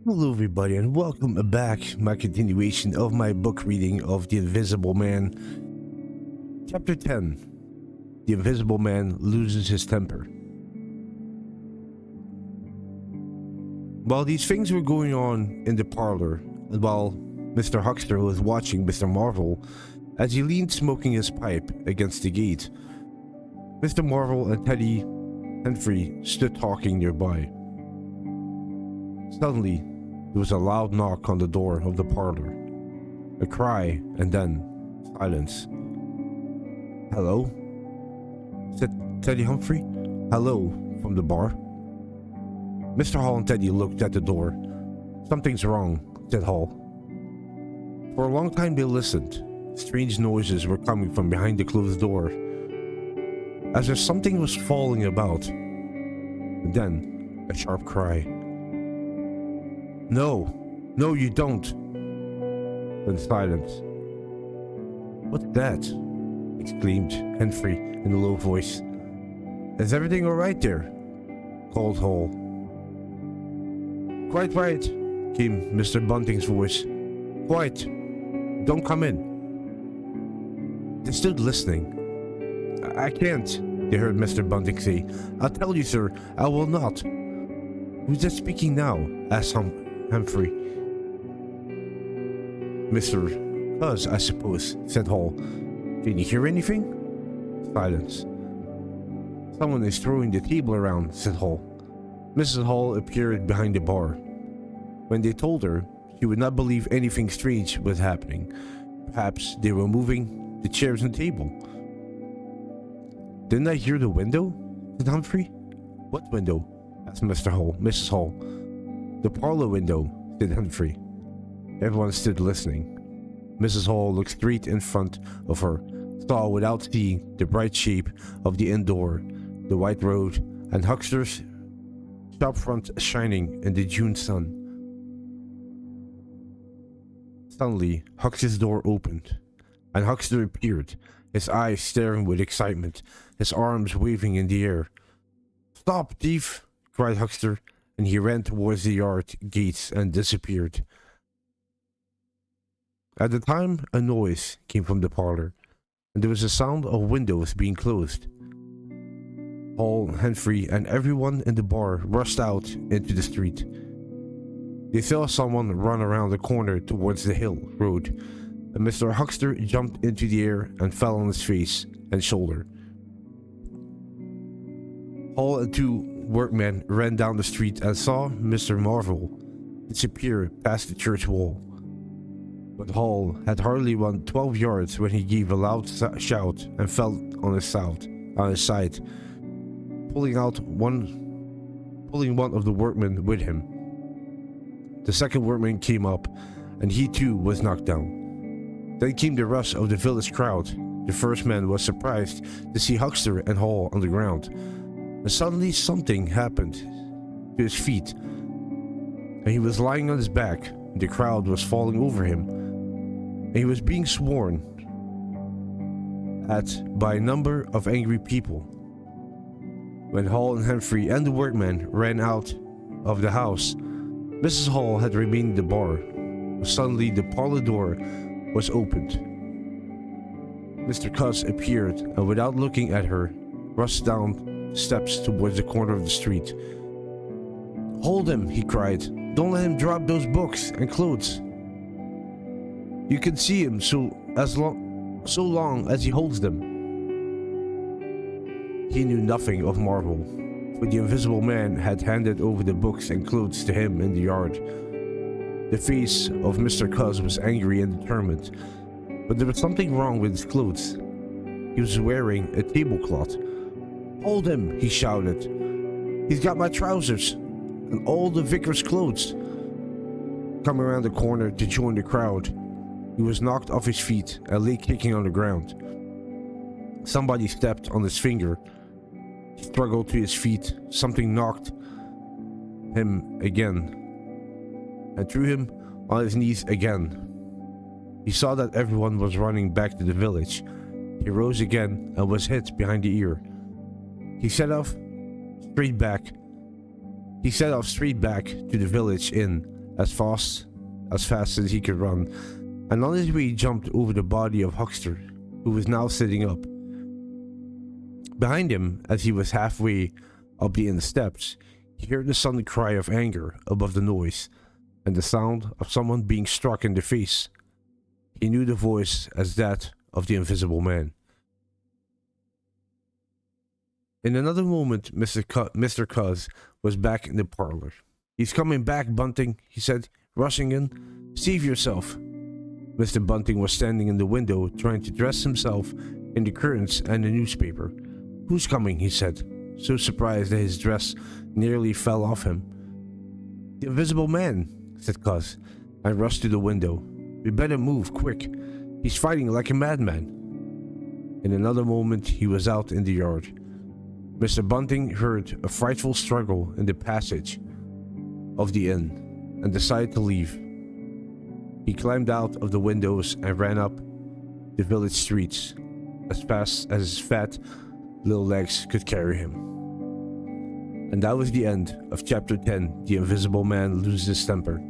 Hello everybody and welcome back to my continuation of my book reading of The Invisible Man. Chapter 10. The Invisible Man Loses His Temper. While these things were going on in the parlor, and while Mr. Huckster was watching Mr. Marvel as he leaned smoking his pipe against the gate, Mr. Marvel and Teddy Humphrey stood talking nearby. Suddenly, there was a loud knock on the door of the parlor. A cry, and then silence. "Hello?" said Teddy Humphrey. "Hello," from the bar. Mr. Hall and Teddy looked at the door. "Something's wrong," said Hall. For a long time they listened. Strange noises were coming from behind the closed door, as if something was falling about. And then, a sharp cry. No, you don't." Then silence. "What's that?" exclaimed Humphrey in a low voice. "Is everything all right there?" called Hall. "Quite right," came Mr. Bunting's voice. "Quite. Don't come in." They stood listening. I can't," they heard Mr. Bunting say. "I'll tell you, sir, I will not." "Who's that speaking now?" asked Humphrey. "Mr. Cuz, I suppose," said Hall. "Can you hear anything?" Silence. "Someone is throwing the table around," said Hall. Mrs. Hall appeared behind the bar. When they told her, she would not believe anything strange was happening. Perhaps they were moving the chairs and table. "Didn't I hear the window?" said Humphrey. "What window?" asked Mrs. Hall. "The parlor window," said Humphrey. Everyone stood listening. Mrs. Hall looked straight in front of her, saw without seeing the bright shape of the inn door, the white road, and Huckster's shop front shining in the June sun. Suddenly, Huckster's door opened, and Huckster appeared, his eyes staring with excitement, his arms waving in the air. "Stop, thief!" cried Huckster, and he ran towards the yard gates and disappeared. At the time, a noise came from the parlor, and there was a sound of windows being closed. Hall, Humphrey, and everyone in the bar rushed out into the street. They saw someone run around the corner towards the hill road, and Mr. Huckster jumped into the air and fell on his face and shoulder. Hall and two workmen ran down the street and saw Mr. Marvel disappear past the church wall. But Hall had hardly run 12 yards when he gave a loud shout and fell on his side, pulling one of the workmen with him. The second workman came up, and he too was knocked down. Then came the rush of the village crowd. The first man was surprised to see Huckster and Hall on the ground. And suddenly something happened to his feet, and he was lying on his back. The crowd was falling over him, and he was being sworn at by a number of angry people. When Hall and Humphrey and the workmen ran out of the house, Mrs. Hall had remained in the bar. Suddenly the parlor door was opened. Mr. Cuz appeared, and without looking at her, rushed down steps towards the corner of the street. "Hold him," he cried. "Don't let him drop those books and clothes. You can see him so long as he holds them." He knew nothing of Marvel, for the Invisible Man had handed over the books and clothes to him in the yard. The face of Mr. Cuz was angry and determined, but there was something wrong with his clothes. He was wearing a tablecloth. "Hold him," he shouted. "He's got my trousers and all the vicar's clothes." Coming around the corner to join the crowd, he was knocked off his feet and lay kicking on the ground. Somebody stepped on his finger. He struggled to his feet. Something knocked him again and threw him on his knees again. He saw that everyone was running back to the village. He rose again and was hit behind the ear. He set off straight back to the village inn as fast as he could run, and on his way he jumped over the body of Huckster, who was now sitting up. Behind him, as he was halfway up the inn steps, he heard the sudden cry of anger above the noise, and the sound of someone being struck in the face. He knew the voice as that of the Invisible Man. In another moment, Mr. Cuz was back in the parlor. "He's coming back, Bunting," he said, rushing in. "Save yourself." Mr. Bunting was standing in the window, trying to dress himself in the curtains and the newspaper. "Who's coming?" he said, so surprised that his dress nearly fell off him. "The Invisible Man," said Cuz, and rushed to the window. "We better move, quick. He's fighting like a madman." In another moment, he was out in the yard. Mr. Bunting heard a frightful struggle in the passage of the inn and decided to leave. He climbed out of the windows and ran up the village streets as fast as his fat little legs could carry him. And that was the end of Chapter 10, The Invisible Man Loses His Temper.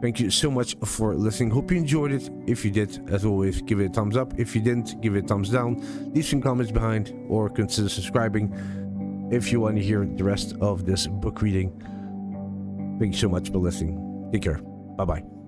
Thank you so much for listening. Hope you enjoyed it. If you did, as always, give it a thumbs up. If you didn't, give it a thumbs down. Leave some comments behind or consider subscribing if you want to hear the rest of this book reading. Thank you so much for listening. Take care. Bye-bye.